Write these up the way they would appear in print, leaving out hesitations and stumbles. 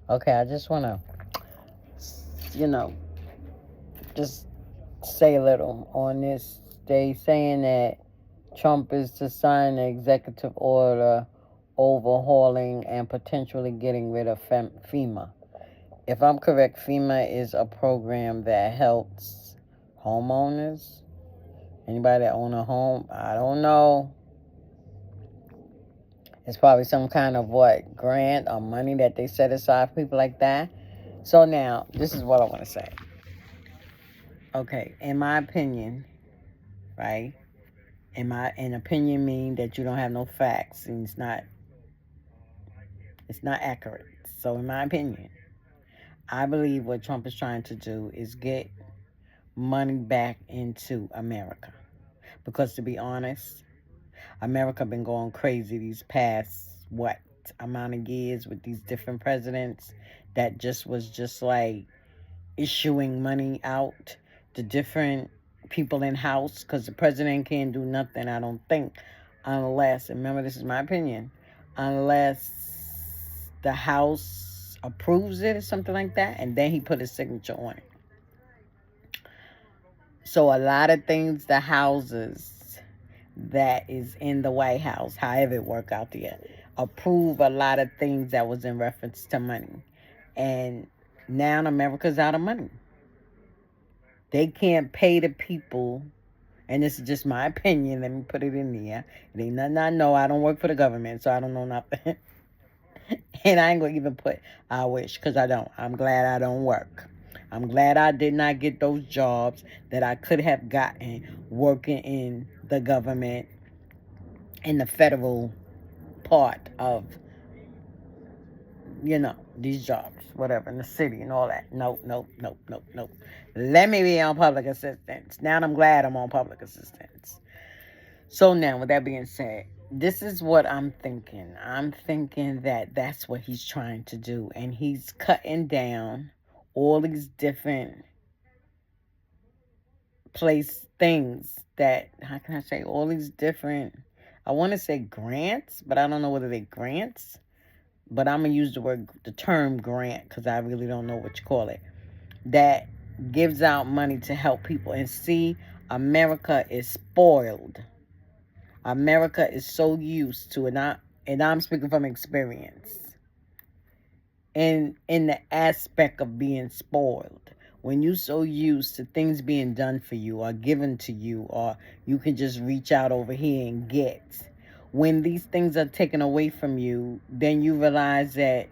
Okay, I just want to, you know, just say a little on this. They saying that Trump is to sign an executive order overhauling and potentially getting rid of FEMA. If I'm correct, FEMA is a program that helps homeowners. Anybody that own a home, I don't know. It's probably some kind of grant or money that they set aside for people like that. So now, this is what I want to say. Okay, in my opinion, right? In opinion mean that you don't have no facts and it's not accurate. So in my opinion, I believe what Trump is trying to do is get money back into America. Because to be honest, America been going crazy these past amount of years with these different presidents that just like issuing money out to different people in house, because the president can't do nothing, I don't think, unless, and remember this is my opinion, unless the house approves it or something like that, and then he put his signature on it. So a lot of things, the houses that is in the White House, however it work out there, approve a lot of things that was in reference to money. And now America's out of money. They can't pay the people, and this is just my opinion, let me put it in there. It ain't nothing I know. I don't work for the government, so I don't know nothing. And I ain't going to even put I wish, because I don't. I'm glad I don't work. I'm glad I did not get those jobs that I could have gotten working in the government, in the federal part of, these jobs, whatever, in the city and all that. Nope, nope, nope, nope, nope. Let me be on public assistance. Now I'm glad I'm on public assistance. So now, with that being said, this is what I'm thinking. I'm thinking that that's what he's trying to do. And he's cutting down all these different things that, how can I say, all these different, I want to say grants, but I don't know whether they're grants. But I'm going to use the term grant, because I really don't know what you call it. That gives out money to help people. And see, America is spoiled. America is so used to it, and I'm speaking from experience, in the aspect of being spoiled. When you're so used to things being done for you or given to you, or you can just reach out over here and get. When these things are taken away from you, then you realize that,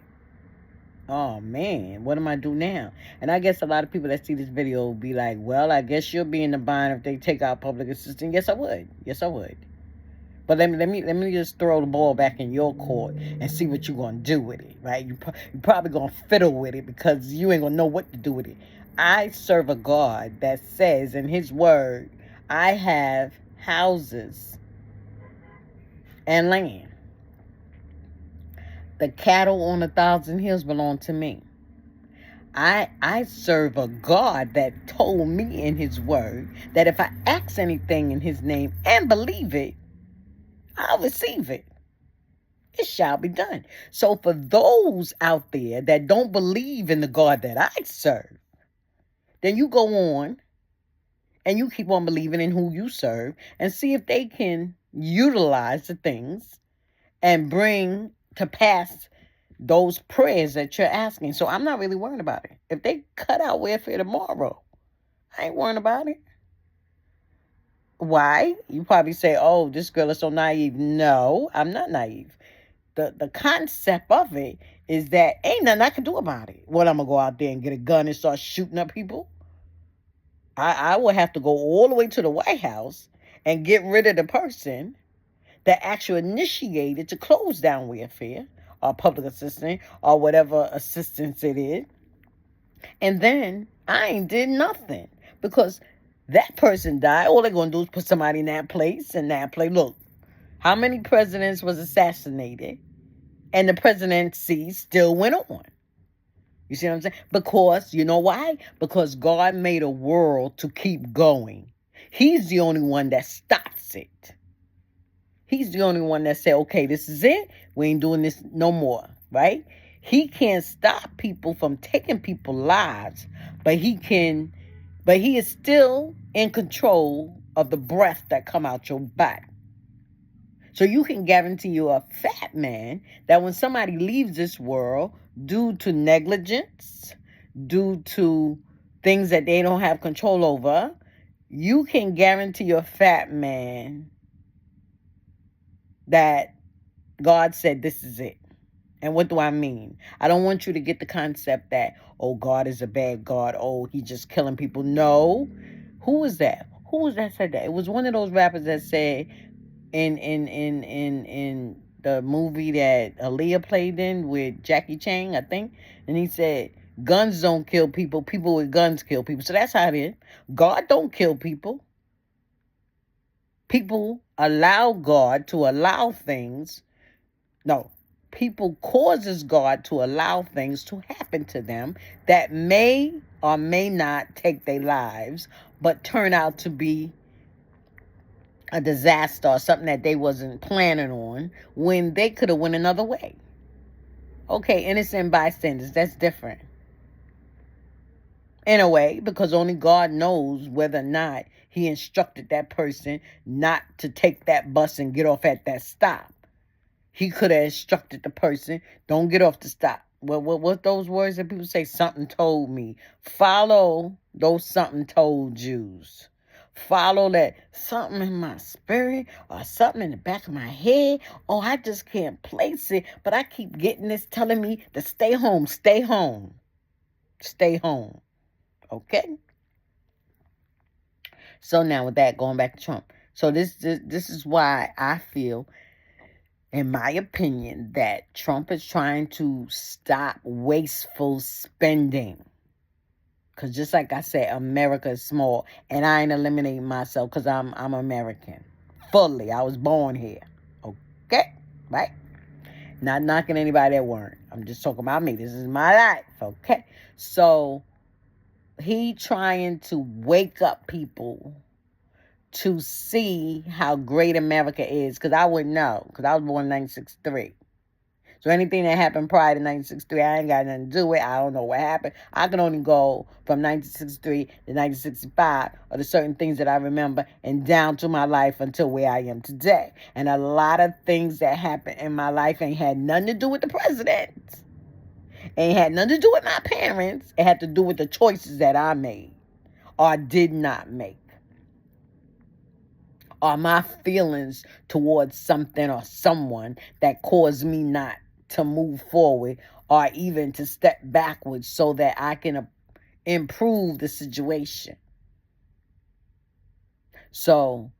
oh man, what am I do now? And I guess a lot of people that see this video will be like, well, I guess you'll be in the bind if they take out public assistance. Yes, I would. Yes, I would. But let me just throw the ball back in your court and see what you're going to do with it, right? You're probably going to fiddle with it, because you ain't going to know what to do with it. I serve a God that says in his word, I have houses and land. The cattle on 1,000 hills belong to me. I serve a God that told me in his word that if I ask anything in his name and believe it, I'll receive it. It shall be done. So for those out there that don't believe in the God that I serve, then you go on and you keep on believing in who you serve and see if they can utilize the things and bring to pass those prayers that you're asking. So I'm not really worried about it. If they cut out welfare tomorrow, I ain't worried about it. Why? You probably say, oh, this girl is so naive. No, I'm not naive. The concept of it is that ain't nothing I can do about it. What, I'm going to go out there and get a gun and start shooting up people? I will have to go all the way to the White House and get rid of the person that actually initiated to close down welfare or public assistance or whatever assistance it is. And then I ain't did nothing, because that person died. All they're going to do is put somebody in that place and that place. Look, how many presidents was assassinated and the presidency still went on? You see what I'm saying? Because, you know why? Because God made a world to keep going. He's the only one that stops it. He's the only one that said, okay, this is it. We ain't doing this no more, right? He can't stop people from taking people's lives, but he is still in control of the breath that come out your body. So you can guarantee you're a fat man that when somebody leaves this world due to negligence, due to things that they don't have control over, you can guarantee your fat man that God said this is it. And what do I mean? I don't want you to get the concept that, oh, God is a bad God. Oh, he's just killing people. No. Who was that? Who was that said that? It was one of those rappers that said in the movie that Aaliyah played in with Jackie Chan, I think. And he said, guns don't kill people. People with guns kill people. So that's how it is. God don't kill people. People allow God to allow things. No. People causes God to allow things to happen to them that may or may not take their lives, but turn out to be a disaster or something that they wasn't planning on when they could have went another way. Okay, innocent bystanders, that's different. In a way, because only God knows whether or not he instructed that person not to take that bus and get off at that stop. He could have instructed the person, don't get off the stop. Well, what those words that people say, something told me. Follow those something told yous. Follow that something in my spirit or something in the back of my head. Oh, I just can't place it. But I keep getting this telling me to stay home, stay home, stay home. Okay? So now with that, going back to Trump. So this is why I feel, in my opinion, that Trump is trying to stop wasteful spending. Because just like I said, America is small. And I ain't eliminating myself because I'm American. Fully. I was born here. Okay? Right? Not knocking anybody that weren't. I'm just talking about me. This is my life. Okay? So, he trying to wake up people to see how great America is. Because I wouldn't know. Because I was born in 1963. So anything that happened prior to 1963, I ain't got nothing to do with it. I don't know what happened. I can only go from 1963 to 1965 or the certain things that I remember and down to my life until where I am today. And a lot of things that happened in my life ain't had nothing to do with the president. Ain't had nothing to do with my parents. It had to do with the choices that I made or did not make. Or my feelings towards something or someone that caused me not to move forward or even to step backwards so that I can improve the situation. So,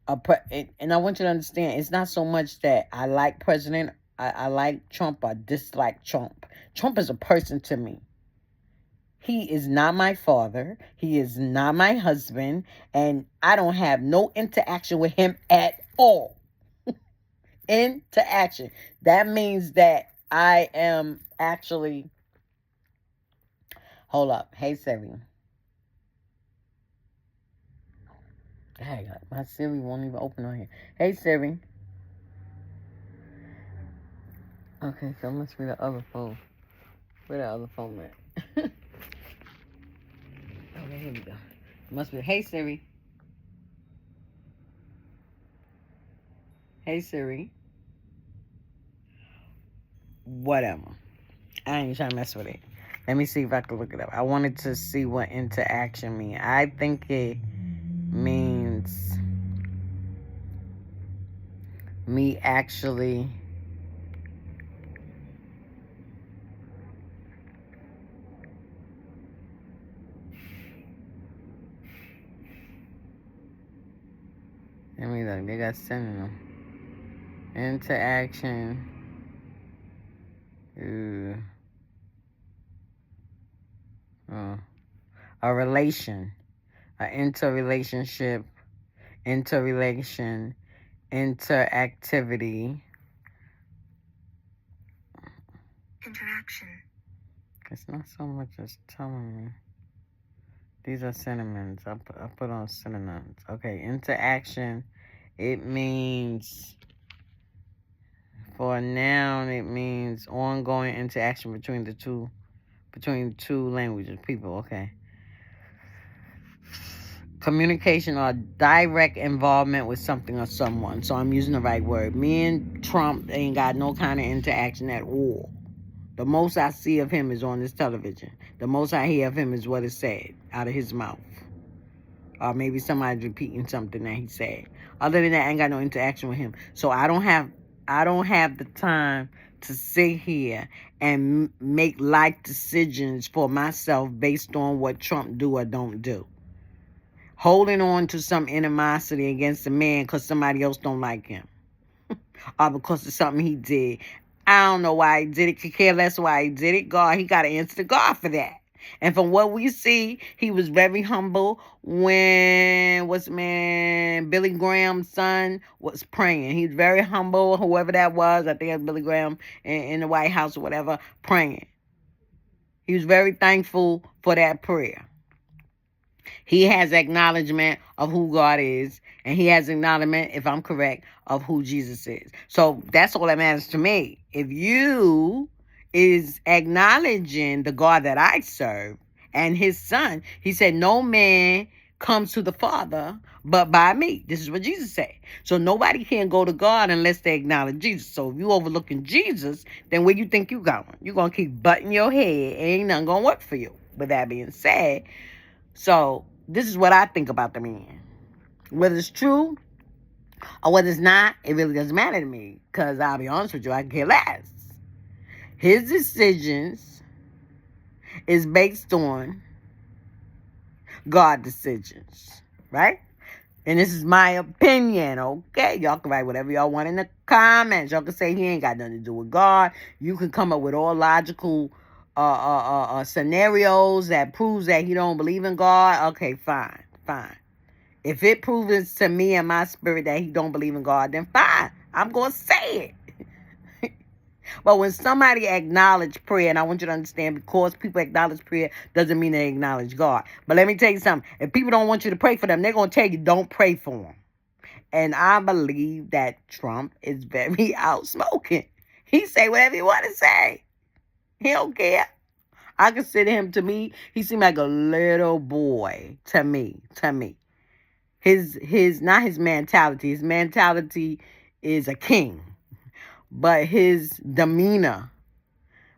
and I want you to understand, it's not so much that I like I like Trump or dislike Trump. Trump is a person to me. He is not my father. He is not my husband. And I don't have no interaction with him at all. Interaction. That means that I am actually... Hold up. Hey, Siri. Dang, my Siri won't even open on here. Hey, Siri. Okay, so it must be the other phone. Where the other phone at? Okay, here we go. It must be... Hey, Siri. Hey, Siri. Whatever. I ain't trying to mess with it. Let me see if I can look it up. I wanted to see what interaction means. I think it means me actually let me look. They got synonym. Interaction. A relation. An interrelationship. Interrelation. Interactivity. Interaction. It's not so much as telling me. These are synonyms. I put on synonyms. Okay, interaction. It means For a noun, it means ongoing interaction between two languages, people, okay. Communication or direct involvement with something or someone. So I'm using the right word. Me and Trump ain't got no kind of interaction at all. The most I see of him is on this television. The most I hear of him is what is said out of his mouth. Or maybe somebody's repeating something that he said. Other than that, I ain't got no interaction with him. So I don't have the time to sit here and make life decisions for myself based on what Trump do or don't do. Holding on to some animosity against a man because somebody else don't like him. Or because of something he did. I don't know why he did it. Could care less why he did it. God, he got to answer to God for that. And from what we see, he was very humble when, Billy Graham's son was praying. He was very humble, whoever that was. I think it was Billy Graham in the White House or whatever, praying. He was very thankful for that prayer. He has acknowledgement of who God is, and he has acknowledgement, if I'm correct, of who Jesus is. So that's all that matters to me. If you is acknowledging the God that I serve and his son, he said, no man comes to the Father but by me. This is what Jesus said. So nobody can go to God unless they acknowledge Jesus. So if you overlooking Jesus, then where you think you going? You're going to keep butting your head. Ain't nothing going to work for you. With that being said, so this is what I think about the man. Whether it's true or whether it's not, it really doesn't matter to me. Because I'll be honest with you, I can care less. His decisions is based on God's decisions, right? And this is my opinion, okay? Y'all can write whatever y'all want in the comments. Y'all can say he ain't got nothing to do with God. You can come up with all logical scenarios that proves that he don't believe in God. Okay, fine. If it proves to me and my spirit that he don't believe in God, then fine. I'm going to say it. But when somebody acknowledge prayer, and I want you to understand, because people acknowledge prayer doesn't mean they acknowledge God. But let me tell you something. If people don't want you to pray for them, they're going to tell you don't pray for them. And I believe that Trump is very outspoken. He say whatever he want to say. He don't care. I consider him, to me, he seemed like a little boy to me. Not his mentality. His mentality is a king. But his demeanor,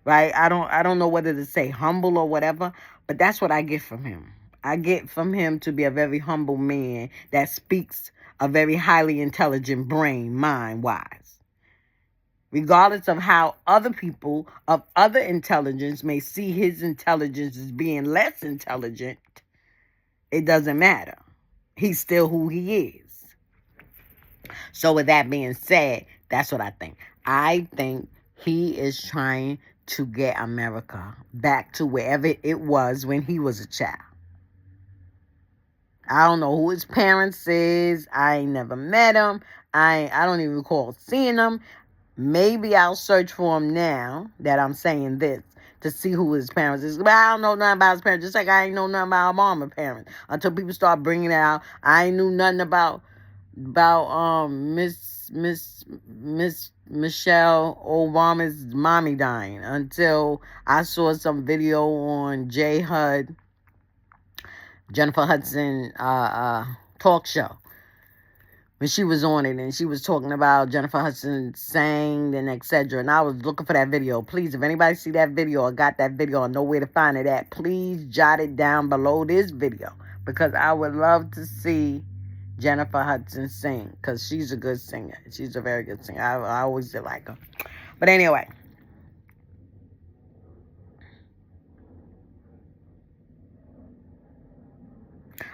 right? I don't know whether to say humble or whatever, but that's what I get from him. I get from him to be a very humble man that speaks a very highly intelligent brain, mind-wise. Regardless of how other people of other intelligence may see his intelligence as being less intelligent, it doesn't matter. He's still who he is. So with that being said, that's what I think. I think he is trying to get America back to wherever it was when he was a child. I don't know who his parents is. I ain't never met him. I don't even recall seeing him. Maybe I'll search for him now that I'm saying this to see who his parents is. But I don't know nothing about his parents. Just like I ain't know nothing about Obama's parents until people start bringing it out. I ain't knew nothing about Miss Michelle Obama's mommy dying until I saw some video on Jennifer Hudson talk show. When she was on it and she was talking about Jennifer Hudson sang and etc. And I was looking for that video. Please, if anybody see that video or got that video or know where to find it at, please jot it down below this video. Because I would love to see Jennifer Hudson sing. Because she's a good singer. She's a very good singer. I always did like her. But anyway.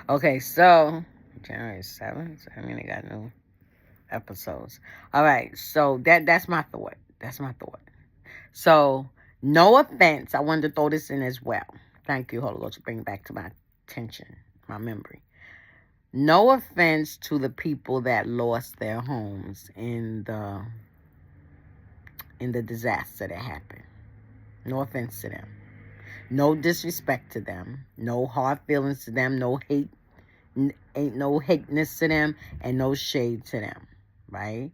Okay, so January 7th. I mean, they got new episodes. All right, so that's my thought. So, no offense. I wanted to throw this in as well. Thank you, Holy Ghost, to bring it back to my attention, my memory. No offense to the people that lost their homes in the disaster that happened. No offense to them. No disrespect to them. No hard feelings to them. No hate. Ain't no hateness to them and no shade to them, right?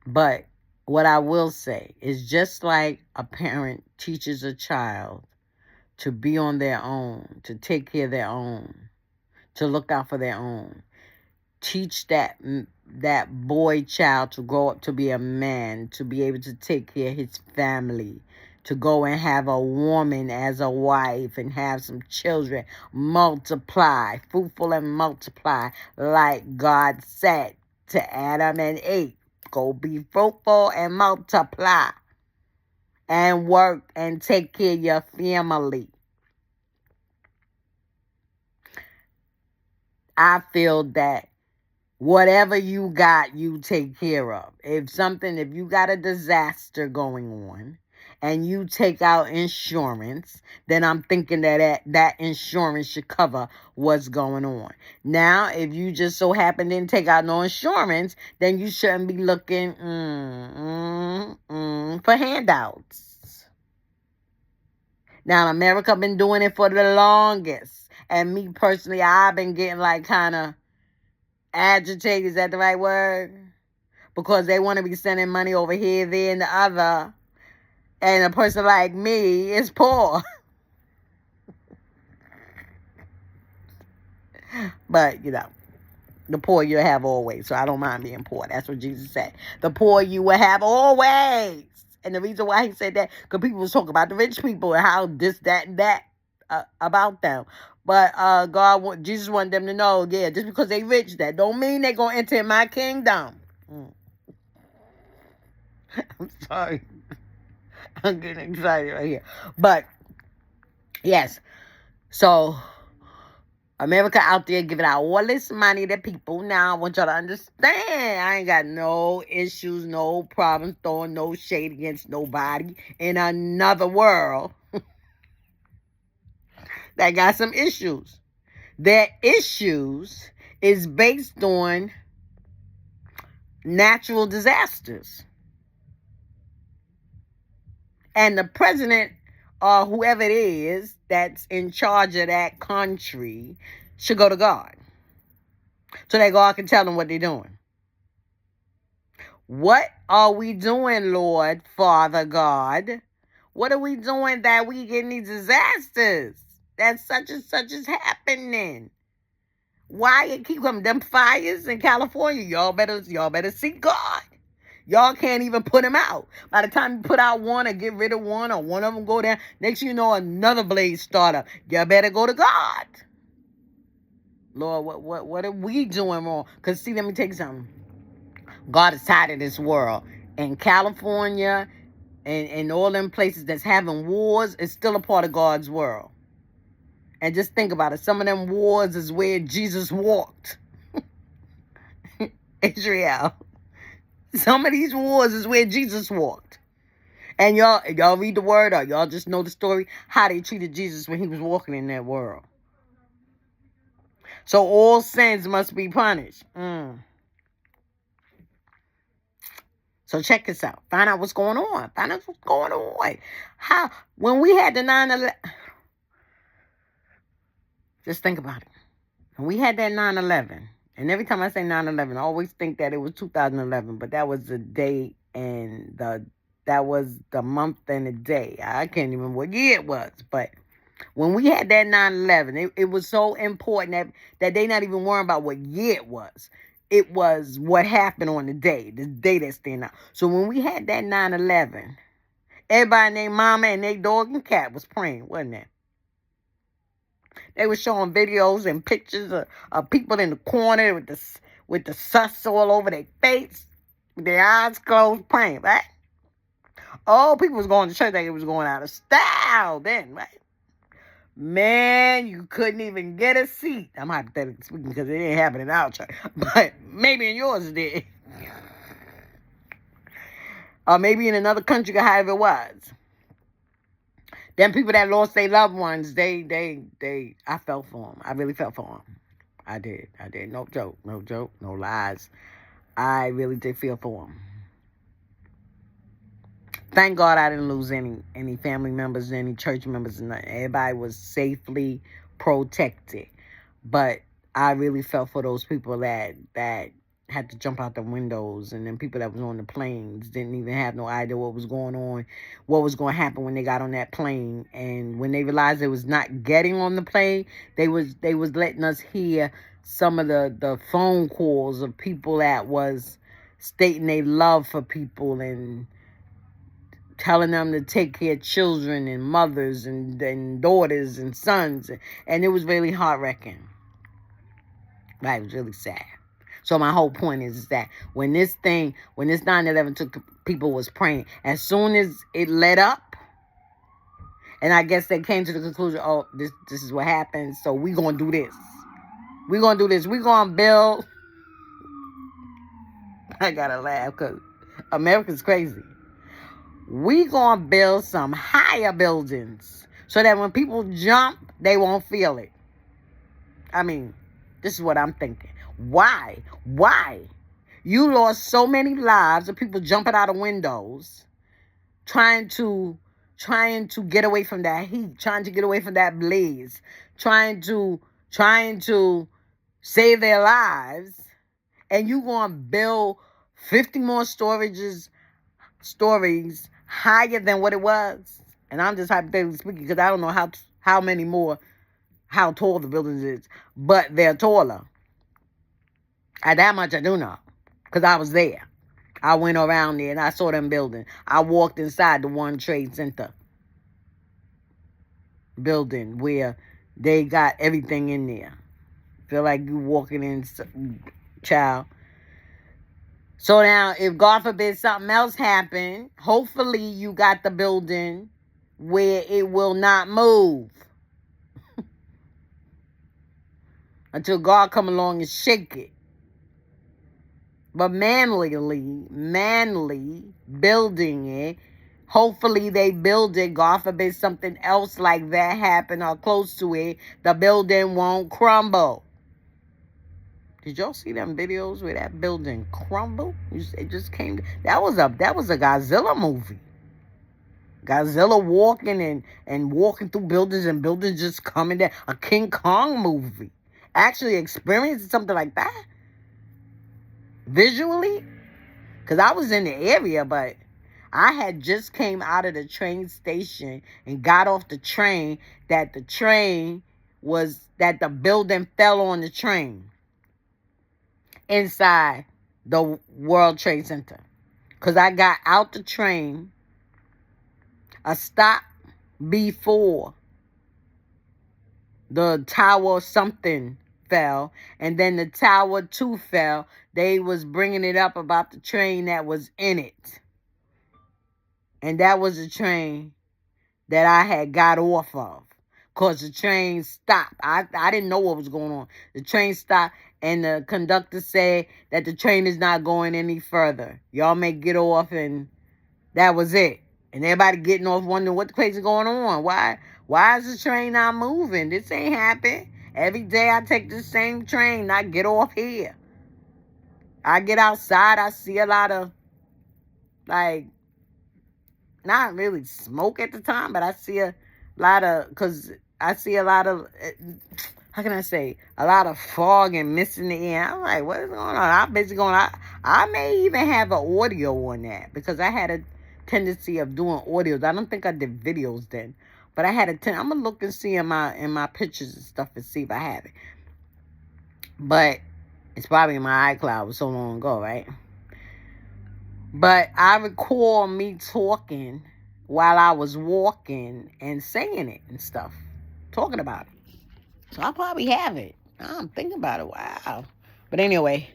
But what I will say is, just like a parent teaches a child to be on their own, to take care of their own, to look out for their own, teach that boy child to grow up to be a man, to be able to take care of his family, to go and have a woman as a wife and have some children, multiply, fruitful and multiply, like God said to Adam and Eve. Go be fruitful and multiply and work and take care of your family. I feel that whatever you got, you take care of. If you got a disaster going on and you take out insurance, then I'm thinking that insurance should cover what's going on. Now, if you just so happen didn't take out no insurance, then you shouldn't be looking for handouts. Now, America been doing it for the longest. And me personally, I've been getting like kind of agitated, is that the right word? Because they want to be sending money over here, there, and the other. And a person like me is poor. But, the poor you have always. So I don't mind being poor. That's what Jesus said. The poor you will have always. And the reason why he said that, because people was talking about the rich people and how this, that, and that about them. But Jesus wanted them to know, just because they rich, that don't mean they going to enter my kingdom. I'm sorry. I'm getting excited right here. But, yes. So, America out there giving out all this money to people. Now, I want y'all to understand, I ain't got no issues, no problems, throwing no shade against nobody in another world that got some issues. Their issues is based on natural disasters. And the president or whoever it is that's in charge of that country should go to God, so that God can tell them what they're doing. What are we doing, Lord, Father God? What are we doing that we get these disasters? That such and such is happening. Why it keep coming? Them fires in California, y'all better seek God. Y'all can't even put them out. By the time you put out one or get rid of one, or one of them go down, next you know another blaze start up. You better go to God. Lord, what are we doing wrong? Because see, let me tell you something. God is tired of this world. In California and all them places that's having wars, it's still a part of God's world. And just think about it. Some of them wars is where Jesus walked. Israel. Some of these wars is where Jesus walked. And y'all read the word, or y'all just know the story, how they treated Jesus when he was walking in that world. So all sins must be punished. So check this out. Find out what's going on. Find out what's going on. When we had the 9/11, just think about it. When we had that 9/11, and every time I say 9/11, I always think that it was 2011, but that was the day and that was the month and the day. I can't even remember what year it was, but when we had that 9/11, it was so important that they not even worrying about what year it was. It was what happened on the day that stand out. So when we had that 9/11, everybody and their mama and their dog and cat was praying, wasn't it? They were showing videos and pictures of people in the corner with the sus all over their face, with their eyes closed, praying, right? Oh, people was going to church like it was going out of style then, right? Man, you couldn't even get a seat. I'm hypothetically speaking because it didn't happen in our church, but maybe in yours it did. Or maybe in another country, however it was. Them people that lost their loved ones, I felt for them. I really felt for them. I did. No joke, no lies. I really did feel for them. Thank God I didn't lose any family members, any church members. Everybody was safely protected. But I really felt for those people that had to jump out the windows, and then people that was on the planes didn't even have no idea what was going on, what was going to happen when they got on that plane. And when they realized they was not getting on the plane, they was letting us hear some of the phone calls of people that was stating their love for people and telling them to take care of children and mothers and daughters and sons. And it was really heart-wrenching. Right, it was really sad. So my whole point is that when this 9/11 took, people was praying. As soon as it let up, and I guess they came to the conclusion, oh, this is what happened, so we going to do this. We're going to do this. We're going to build. I got to laugh because America's crazy. We going to build some higher buildings so that when people jump, they won't feel it. I mean, this is what I'm thinking. Why? You lost so many lives of people jumping out of windows, trying to get away from that heat, trying to get away from that blaze, trying to save their lives, and you gonna build 50 more stories higher than what it was. And I'm just hypothetically speaking because I don't know how many more, how tall the buildings is, but they're taller. That much I do know, because I was there. I went around there and I saw them building. I walked inside the World Trade Center building where they got everything in there. Feel like you walking in, child. So now, if God forbid something else happened, hopefully you got the building where it will not move until God come along and shake it. But manly building it, hopefully they build it, God forbid something else like that happen or close to it, the building won't crumble. Did y'all see them videos where that building crumbled? It just came. That was a Godzilla movie. Godzilla walking and walking through buildings and buildings just coming down. A King Kong movie. Actually experiencing something like that visually, because I was in the area, but I had just came out of the train station and got off the train that the building fell on the train inside the World Trade Center. Because I got out the train a stop before the tower something fell, and then the tower 2 fell. They was bringing it up about the train that was in it. And that was the train that I had got off of. Because the train stopped. I didn't know what was going on. The train stopped, and the conductor said that the train is not going any further. Y'all may get off, and that was it. And everybody getting off wondering what the crazy going on. Why is the train not moving? This ain't happening. Every day I take the same train. I get off here. I get outside. I see a lot of, like, not really smoke at the time, but I see a lot of, how can I say, a lot of fog and mist in the air. I'm like, what is going on? I'm busy going, I may even have an audio on that, because I had a tendency of doing audios. I don't think I did videos then. But I had I'm gonna look and see in my pictures and stuff and see if I have it. But it's probably in my iCloud. It was so long ago, right? But I recall me talking while I was walking and saying it and stuff, talking about it. So I probably have it. I'm thinking about it. Wow. But anyway,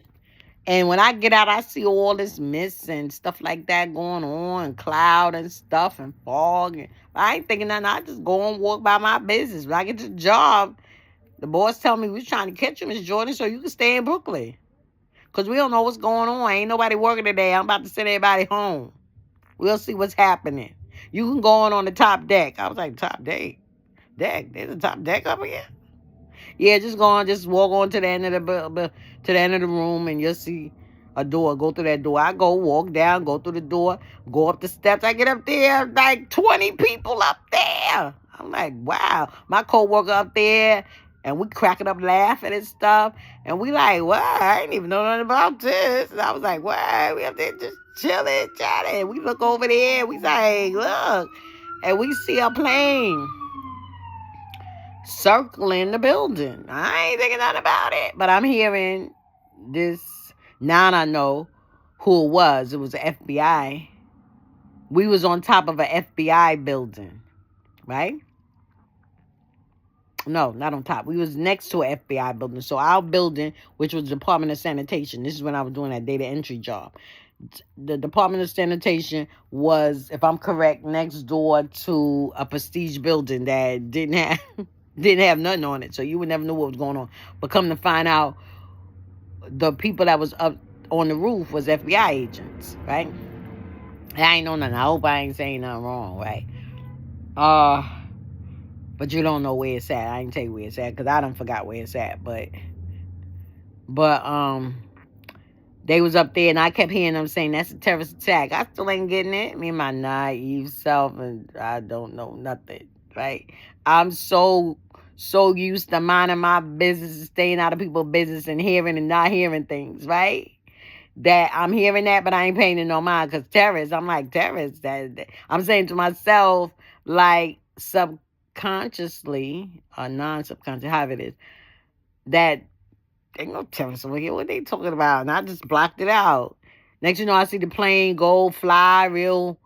and when I get out, I see all this mist and stuff like that going on, and cloud and stuff and fog. And I ain't thinking nothing. I just go and walk by my business. When I get to the job, the boss tell me, we're trying to catch you, Miss Jordan, so you can stay in Brooklyn. Because we don't know what's going on. Ain't nobody working today. I'm about to send everybody home. We'll see what's happening. You can go on the top deck. I was like, top deck? There's a top deck up here? Yeah, just walk on to the end of the room, and you'll see a door. Go through that door. I go, walk down, go through the door, go up the steps. I get up there, like 20 people up there. I'm like, wow. My coworker up there, And we cracking up laughing and stuff. And we like, what? I ain't even know nothing about this. And I was like, what? We up there just chilling, chatting. We look over there. We like, look. And we see a plane circling the building. I ain't thinking nothing about it. But I'm hearing this. Now I know who it was. It was the FBI. We was on top of an FBI building, right? No, not on top. We was next to an FBI building. So our building, which was the Department of Sanitation, this is when I was doing that data entry job. The Department of Sanitation was, if I'm correct, next door to a prestige building that didn't have nothing on it. So you would never know what was going on. But come to find out, the people that was up on the roof was FBI agents, right? I ain't know nothing. I hope I ain't saying nothing wrong, right? But you don't know where it's at. I ain't tell you where it's at because I done forgot where it's at. But they was up there and I kept hearing them saying that's a terrorist attack. I still ain't getting it. Me and my naive self, and I don't know nothing, right? I'm so used to minding my business and staying out of people's business and hearing and not hearing things, right? That I'm hearing that, but I ain't paying it no mind because terrorists. I'm like terrorists. That I'm saying to myself, like subconsciously or non-subconscious, however it is, that ain't no terrorists over here. What they talking about? And I just blocked it out. Next you know, I see the plane go fly real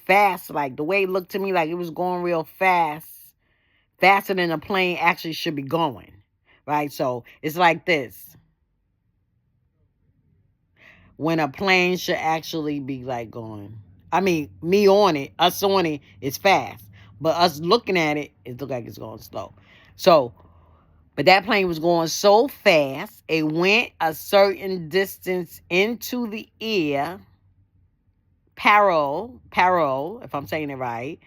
fast. Like the way it looked to me, like it was going real fast, faster than a plane actually should be going. Right? So it's like this. When a plane should actually be like going. I mean, me on it, us on it, it's fast. But us looking at it, it look like it's going slow. So, but that plane was going so fast, it went a certain distance into the air, parallel, if I'm saying it right,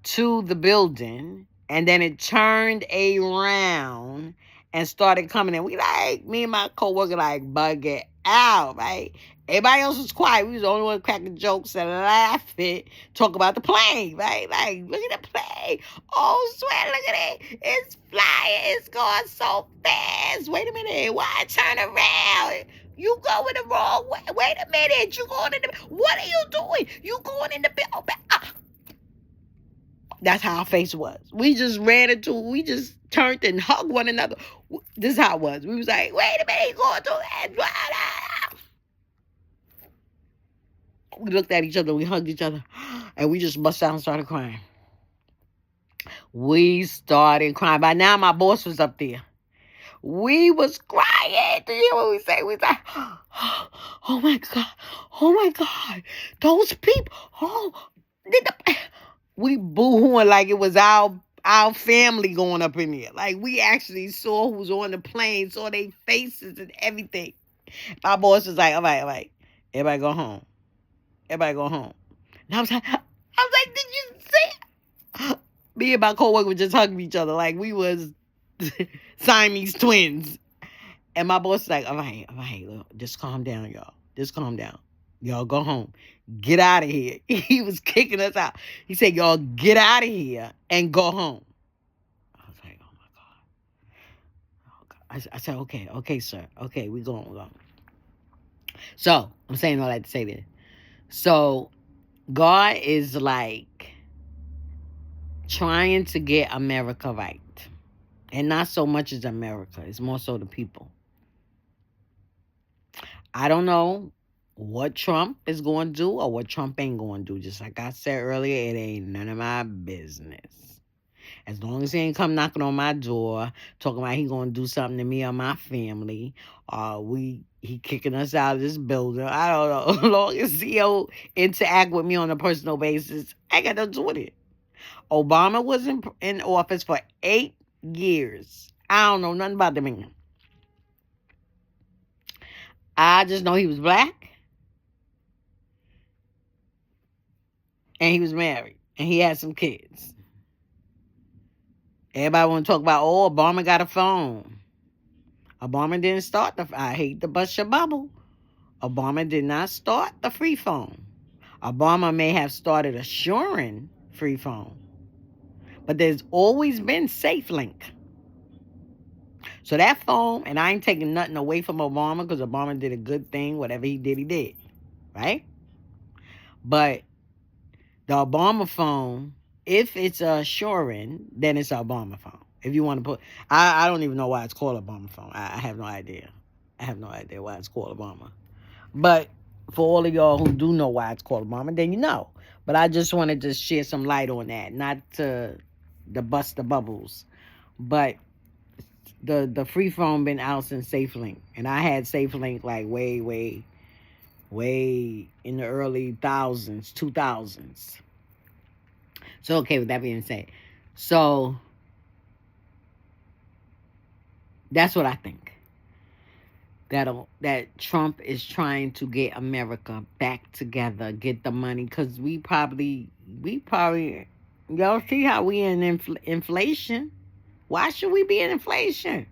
to the building. And then it turned around and started coming in. We like, me and my coworker like, bug it out, right? Everybody else was quiet. We was the only one cracking jokes and laughing, talk about the plane, right? Like, look at the plane. Oh, swear, look at it. It's flying. It's going so fast. Wait a minute. Why turn around? You going the wrong way. Wait a minute. You going in the... What are you doing? You going in the... Oh, that's how our face was. We just turned and hugged one another. This is how it was. We was like, wait a minute, you going through that. We looked at each other, we hugged each other, and we just bust out and started crying. We started crying. By now, my boss was up there. We was crying. Do you hear what we say? We was like, oh my God, those people, we boo-hooing like it was our family going up in there. Like, we actually saw who was on the plane, saw their faces and everything. My boss was like, all right. Everybody go home. And I was like, did you see it? Me and my coworker were just hugging each other like we was Siamese twins. And my boss was like, all right, look, just calm down, y'all. Just calm down. Y'all go home. Get out of here. He was kicking us out. He said, y'all get out of here and go home. I was like, oh my God. I said, okay, sir. Okay, we're going. So, I'm saying all that to say this. So, God is like trying to get America right. And not so much as America. It's more so the people. I don't know what Trump is going to do or what Trump ain't going to do. Just like I said earlier, it ain't none of my business. As long as he ain't come knocking on my door, talking about he going to do something to me or my family, he kicking us out of this building. I don't know. As long as he don't interact with me on a personal basis, I got to do with it. Obama was in office for 8 years. I don't know nothing about the man. I just know he was black. And he was married. And he had some kids. Everybody want to talk about, Obama got a phone. Obama didn't start I hate to bust your bubble. Obama did not start the free phone. Obama may have started assuring free phone. But there's always been SafeLink. So that phone, and I ain't taking nothing away from Obama because Obama did a good thing. Whatever he did. Right? But the Obama phone, if it's a Shorin, then it's an Obama phone. If you want to put, I don't even know why it's called Obama phone. I have no idea. I have no idea why it's called Obama. But for all of y'all who do know why it's called Obama, then you know. But I just wanted to share some light on that, not to bust the bubbles. But the free phone been out since SafeLink, and I had SafeLink like way in the early 2000s. So okay, with that being said, so that's what I think. That Trump is trying to get America back together, get the money, because we probably, y'all see how we in inflation. Why should we be in inflation?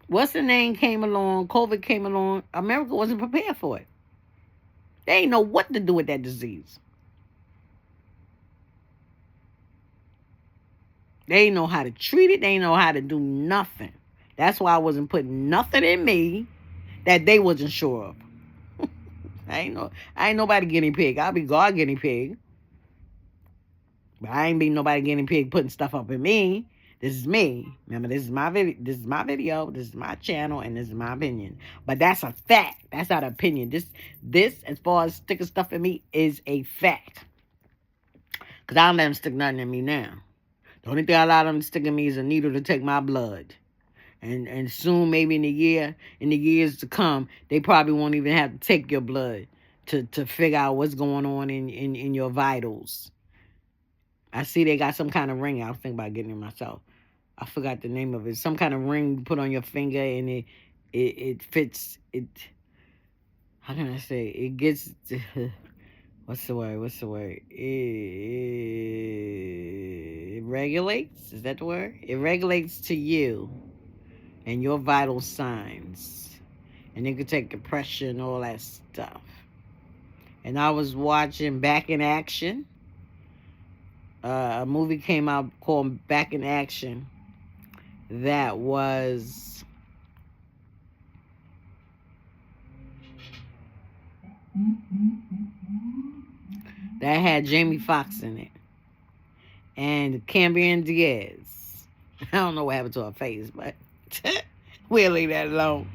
What's the name came along, COVID came along, America wasn't prepared for it. They ain't know what to do with that disease. They ain't know how to treat it. They ain't know how to do nothing. That's why I wasn't putting nothing in me that they wasn't sure of. I ain't nobody guinea pig. I'll be God guinea pig. But I ain't be nobody guinea pig putting stuff up in me. This is me. Remember, this is my video. This is my video. This is my channel, and this is my opinion. But that's a fact. That's not an opinion. This, as far as sticking stuff in me, is a fact. Because I don't let them stick nothing in me now. The only thing I allow them to stick in me is a needle to take my blood. And soon, maybe in the years to come, they probably won't even have to take your blood to figure out what's going on in your vitals. I see they got some kind of ring. I was thinking about getting it myself. I forgot the name of it. Some kind of ring you put on your finger, and it fits it. How can I say? It gets. What's the word? It regulates. Is that the word? It regulates to you and your vital signs, and it could take the pressure and all that stuff. And I was watching Back in Action. A movie came out called Back in Action that had Jamie Foxx in it and Cameron Diaz. I don't know what happened to her face, but we'll leave that alone.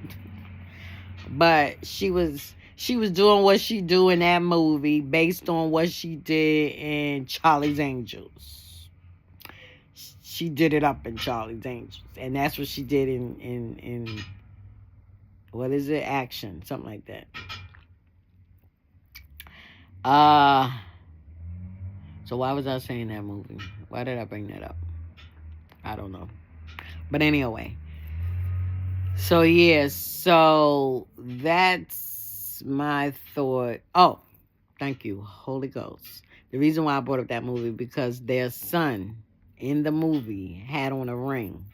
But she was doing what she do in that movie based on what she did in Charlie's Angels. She did it up in Charlie's Angels, and that's what she did in what is it? Action, something like that. So why was I saying that movie? Why did I bring that up? I don't know. But anyway. So yeah, so that's my thought. Oh, thank you, Holy Ghost. The reason why I brought up that movie, because their son in the movie had on a ring.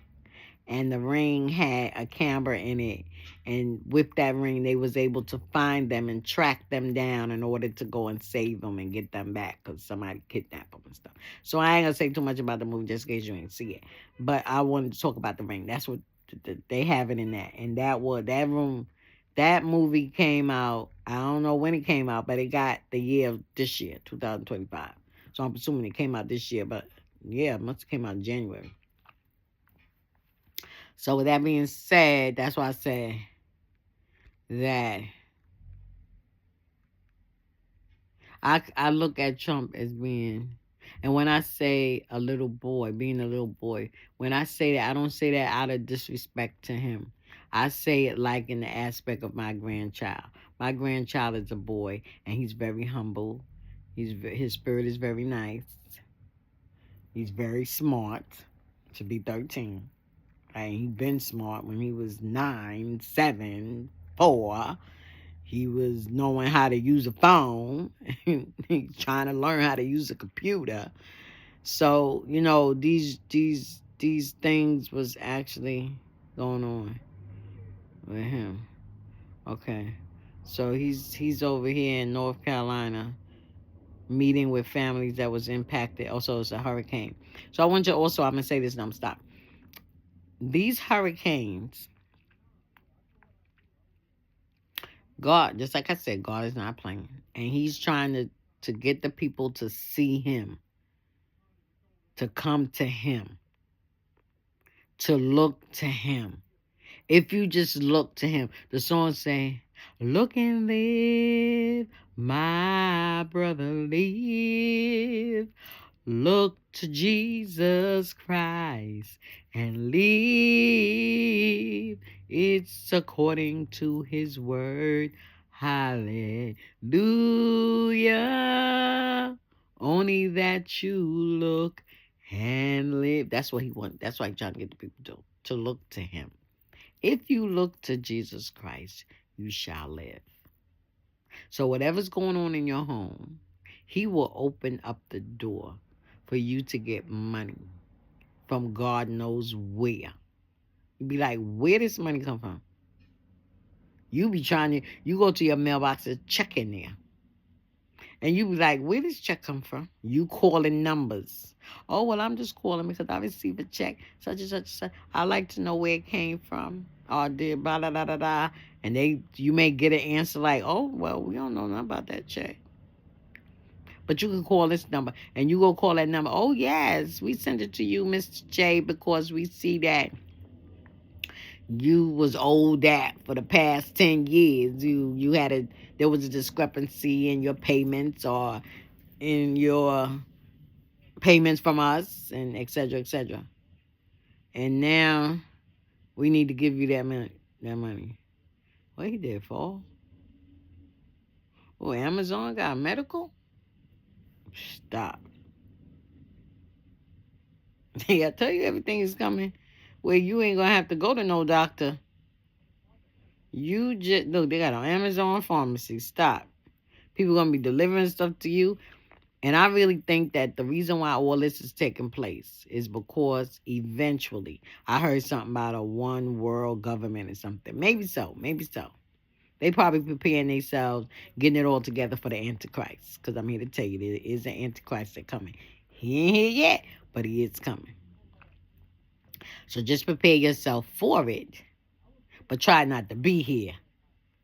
And the ring had a camera in it. And with that ring, they was able to find them and track them down in order to go and save them and get them back because somebody kidnapped them and stuff. So I ain't going to say too much about the movie just in case you ain't see it. But I wanted to talk about the ring. That's what they have it in that. And that movie came out, I don't know when it came out, but it got the year of this year, 2025. So I'm assuming it came out this year. But yeah, it must have came out in January. So with that being said, that's why I said that I look at Trump as being, and when I say a little boy, being a little boy, when I say that, I don't say that out of disrespect to him. I say it like in the aspect of my grandchild. My grandchild is a boy, and he's very humble. His spirit is very nice. He's very smart. To be 13. And he been smart when he was 9, 7, 4. He was knowing how to use a phone. He's trying to learn how to use a computer. So, these things was actually going on with him. Okay. So he's over here in North Carolina meeting with families that was impacted. Also, it's a hurricane. So I want you also, I'm going to say this and I'm stop. These hurricanes, God, just like I said, God is not playing. And he's trying to get the people to see him, to come to him, to look to him. If you just look to him, the song say, look and live, my brother, live. Look to Jesus Christ and live. It's according to his word. Hallelujah. Only that you look and live. That's what he wants. That's why he's trying to get the people to look to him. If you look to Jesus Christ, you shall live. So whatever's going on in your home, he will open up the door for you to get money from God knows where. You be like, where does money come from? You be trying to, you go to your mailbox and check in there. And you be like, where does check come from? You calling numbers. Oh, well, I'm just calling because I received a check, such and such and such. I like to know where it came from. Or did blah, blah, blah, blah, blah. And you may get an answer like, oh, well, we don't know nothing about that check. But you can call this number, and you go call that number. Oh, yes, we sent it to you, Mr. J, because we see that you was owed that for the past 10 years. There was a discrepancy in your payments or in your payments from us, and et cetera, et cetera. And now we need to give you that money. What he did, fall? Oh, Amazon got medical? Stop. I tell you, everything is coming where you ain't gonna have to go to no doctor. You just look, they got an Amazon pharmacy. Stop. People gonna be delivering stuff to you. And I really think that the reason why all this is taking place is because eventually, I heard something about a one world government or something. Maybe so. Maybe so. They probably preparing themselves, getting it all together for the Antichrist. Because I'm here to tell you, there is an Antichrist that's coming. He ain't here yet, but he is coming. So just prepare yourself for it. But try not to be here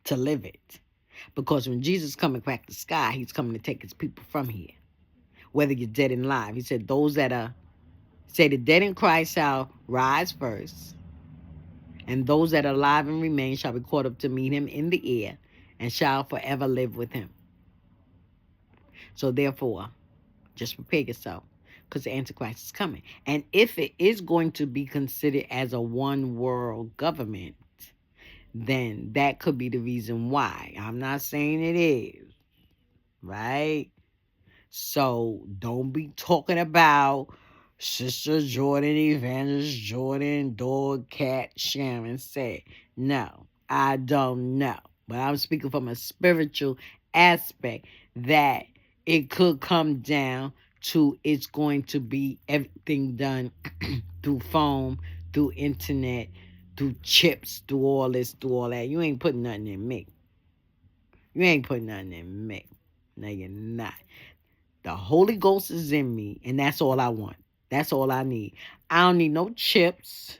to live it. Because when Jesus coming back the sky, he's coming to take his people from here. Whether you're dead and alive. He said those that say the dead in Christ shall rise first. And those that are alive and remain shall be caught up to meet him in the air and shall forever live with him. So therefore, just prepare yourself because the Antichrist is coming. And if it is going to be considered as a one world government, then that could be the reason why. I'm not saying it is, right? So don't be talking about Sister Jordan, Evangelist Jordan, Dog Cat Sharon said. No, I don't know. But I'm speaking from a spiritual aspect that it could come down to it's going to be everything done through phone, through internet, through chips, through all this, through all that. You ain't putting nothing in me. You ain't putting nothing in me. No, you're not. The Holy Ghost is in me, and that's all I want. That's all I need. I don't need no chips.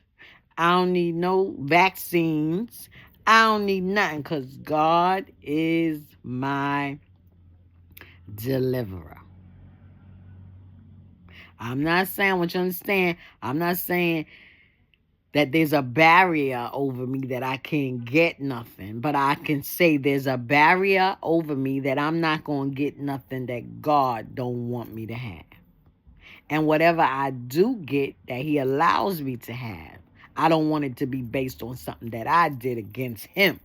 I don't need no vaccines. I don't need nothing because God is my deliverer. I'm not saying, I want you to understand, I'm not saying that there's a barrier over me that I can't get nothing. But I can say there's a barrier over me that I'm not going to get nothing that God don't want me to have. And whatever I do get that he allows me to have, I don't want it to be based on something that I did against him.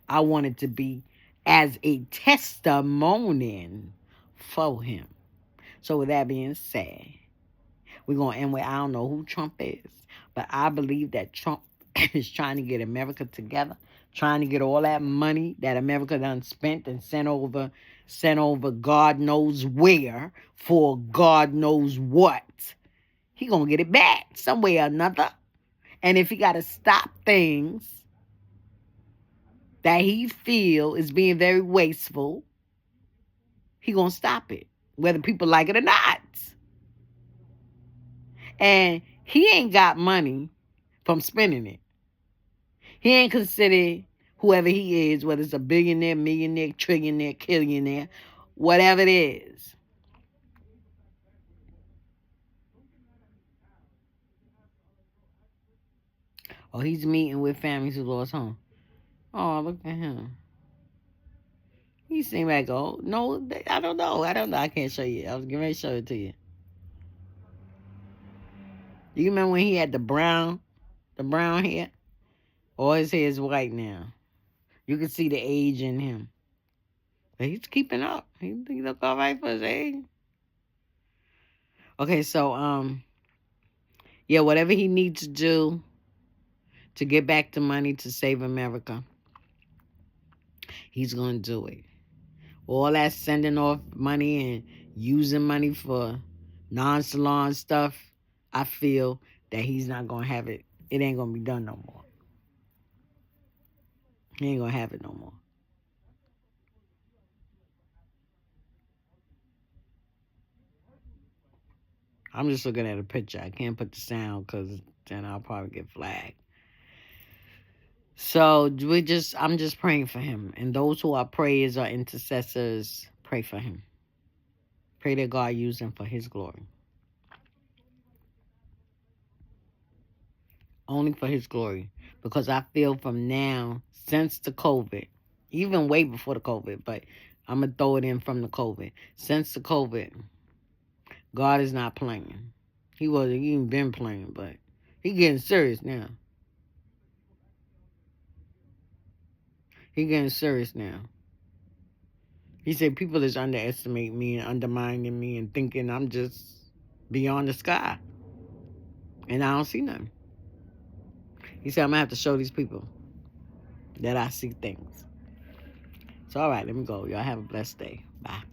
I want it to be as a testimony for him. So with that being said, we're going to end with, I don't know who Trump is, but I believe that Trump is trying to get America together, trying to get all that money that America done spent and sent over God knows where for God knows what. He going to get it back some way or another. And if he got to stop things that he feel is being very wasteful, he gonna stop it, whether people like it or not. And he ain't got money from spending it. He ain't considered whoever he is, whether it's a billionaire, millionaire, trillionaire, killionaire, whatever it is. Oh, he's meeting with families who lost home. Oh, look at him. He seemed like, oh, no, I don't know. I can't show you. I was getting ready to show it to you. You remember when he had the brown hair? All his hair is white now. You can see the age in him. But he's keeping up. He look all right for his age. Okay, so, yeah, whatever he needs to do to get back the money to save America, he's going to do it. All that sending off money and using money for non-salon stuff, I feel that he's not going to have it. It ain't going to be done no more. He ain't going to have it no more. I'm just looking at a picture. I can't put the sound because then I'll probably get flagged. So I'm just praying for him. And those who are prayers or intercessors, pray for him. Pray that God use him for his glory. Only for his glory. Because I feel from now, since the COVID, even way before the COVID, but I'm going to throw it in from the COVID. Since the COVID, God is not playing. He even been playing, but he getting serious now. He getting serious now. He said people is underestimating me and undermining me and thinking I'm just beyond the sky. And I don't see nothing. He said I'm going to have to show these people that I see things. So, all right, let me go. Y'all have a blessed day. Bye.